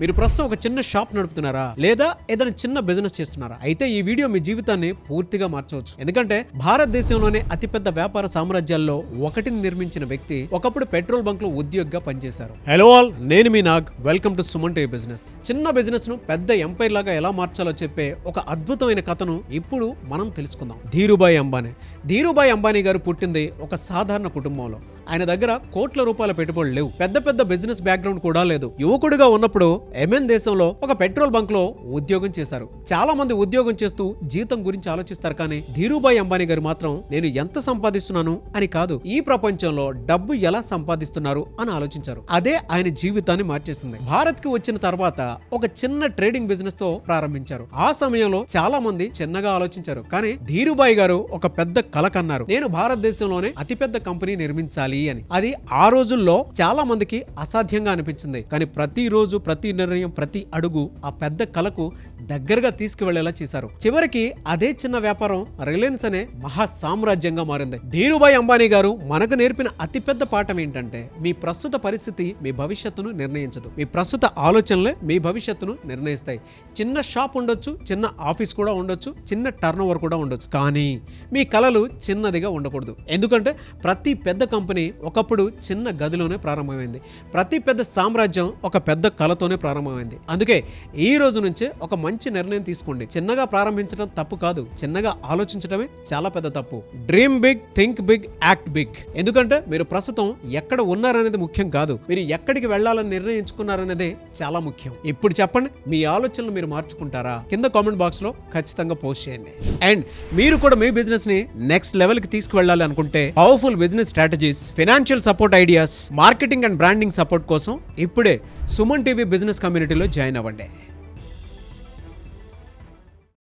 మీరు ప్రస్తుతం ఒక చిన్న షాప్ నడుపుతున్నారా లేదా ఏదైనా చిన్న బిజినెస్ చేస్తున్నారా? అయితే ఈ వీడియో మీ జీవితాన్ని పూర్తిగా మార్చవచ్చు. ఎందుకంటే భారతదేశంలోనే అతిపెద్ద వ్యాపార సామ్రాజ్యాల్లో ఒకటిని నిర్మించిన వ్యక్తి ఒకప్పుడు పెట్రోల్ బంక్ లో ఉద్యోగిగా పనిచేశారు. హలో ఆల్, నేను మీ Nag. Welcome to Suman TV business. చిన్న బిజినెస్ ను పెద్ద ఎంపైర్ లాగా ఎలా మార్చాలో చెప్పే ఒక అద్భుతమైన కథను ఇప్పుడు మనం తెలుసుకుందాం. ధీరుభాయ్ అంబానీ గారు పుట్టింది ఒక సాధారణ కుటుంబంలో. ఆయన దగ్గర కోట్ల రూపాయల పెట్టుబడులు లేవు, పెద్ద బ్యాక్గ్రౌండ్ కూడా లేదు. యువకుడిగా ఉన్నప్పుడు యెమెన్ దేశంలో ఒక పెట్రోల్ బంక్ లో ఉద్యోగం చేశారు. చాలా మంది ఉద్యోగం చేస్తూ జీతం గురించి ఆలోచిస్తారు, కానీ ధీరుభాయ్ అంబానీ గారు మాత్రం నేను ఎంత సంపాదిస్తున్నాను అని కాదు, ఈ ప్రపంచంలో డబ్బు ఎలా సంపాదిస్తున్నారు అని ఆలోచించారు. అదే ఆయన జీవితాన్ని మార్చేసింది. భారత్ కి వచ్చిన తర్వాత ఒక చిన్న ట్రేడింగ్ బిజినెస్ తో ప్రారంభించారు. ఆ సమయంలో చాలా మంది చిన్నగా ఆలోచించారు, కానీ ధీరుభాయ్ గారు ఒక పెద్ద కల కన్నారు. నేను భారతదేశంలోనే అతిపెద్ద కంపెనీ నిర్మించాలి అని. అది ఆ రోజుల్లో చాలా మందికి అసాధ్యంగా అనిపించింది, కానీ ప్రతిరోజు ప్రతి నిర్ణయం ప్రతి అడుగు ఆ పెద్ద కలకు దగ్గరగా తీసుకువెళ్లేలా చేశారు. చివరికి అదే చిన్న వ్యాపారం రిలయన్స్ అనే మహా సామ్రాజ్యంగా మారింది. ధీరుభాయ్ అంబానీ గారు మనకు నేర్పిన అతిపెద్ద పాఠం ఏంటంటే, మీ ప్రస్తుత పరిస్థితి మీ భవిష్యత్తును నిర్ణయించదు, మీ ప్రస్తుత ఆలోచనలే మీ భవిష్యత్తును నిర్ణయిస్తాయి. చిన్న షాప్ ఉండొచ్చు, చిన్న ఆఫీస్ కూడా ఉండొచ్చు, చిన్న టర్న్ ఓవర్ కూడా ఉండొచ్చు, కానీ మీ కలలు చిన్నదిగా ఉండకూడదు. ఎందుకంటే ప్రతి పెద్ద కంపెనీ ఒకప్పుడు చిన్న గదిలోనే ప్రారంభమైంది. ప్రతి పెద్ద సామ్రాజ్యం ఒక పెద్ద కలతోనే ప్రారంభమైంది. అందుకే ఈ రోజు నుంచే ఒక మంచి నిర్ణయం తీసుకోండి. చిన్నగా ప్రారంభించడం తప్పు కాదు, చిన్నగా ఆలోచించడమే చాలా పెద్ద తప్పు. Dream big, think big, act big. ఎందుకంటే మీరు ప్రస్తుతం ఎక్కడ ఉన్నారనేది ముఖ్యం కాదు, మీరు ఎక్కడికి వెళ్ళాలని నిర్ణయించుకున్నారనేదే చాలా ముఖ్యం. ఇప్పుడు చెప్పండి, మీ ఆలోచనలు మీరు మార్చుకుంటారా? కింద కామెంట్ బాక్స్ లో ఖచ్చితంగా పోస్ట్ చేయండి. అండ్ మీరు కూడా మీ బిజినెస్ ని నెక్స్ట్ లెవెల్ కి తీసుకువెళ్ళాలి అనుకుంటే, powerful business strategies, financial support ideas, marketing and branding support కోసం ఇప్పుడే సుమన్ టీవీ బిజినెస్ కమ్యూనిటీలో జాయిన్ అవ్వండి.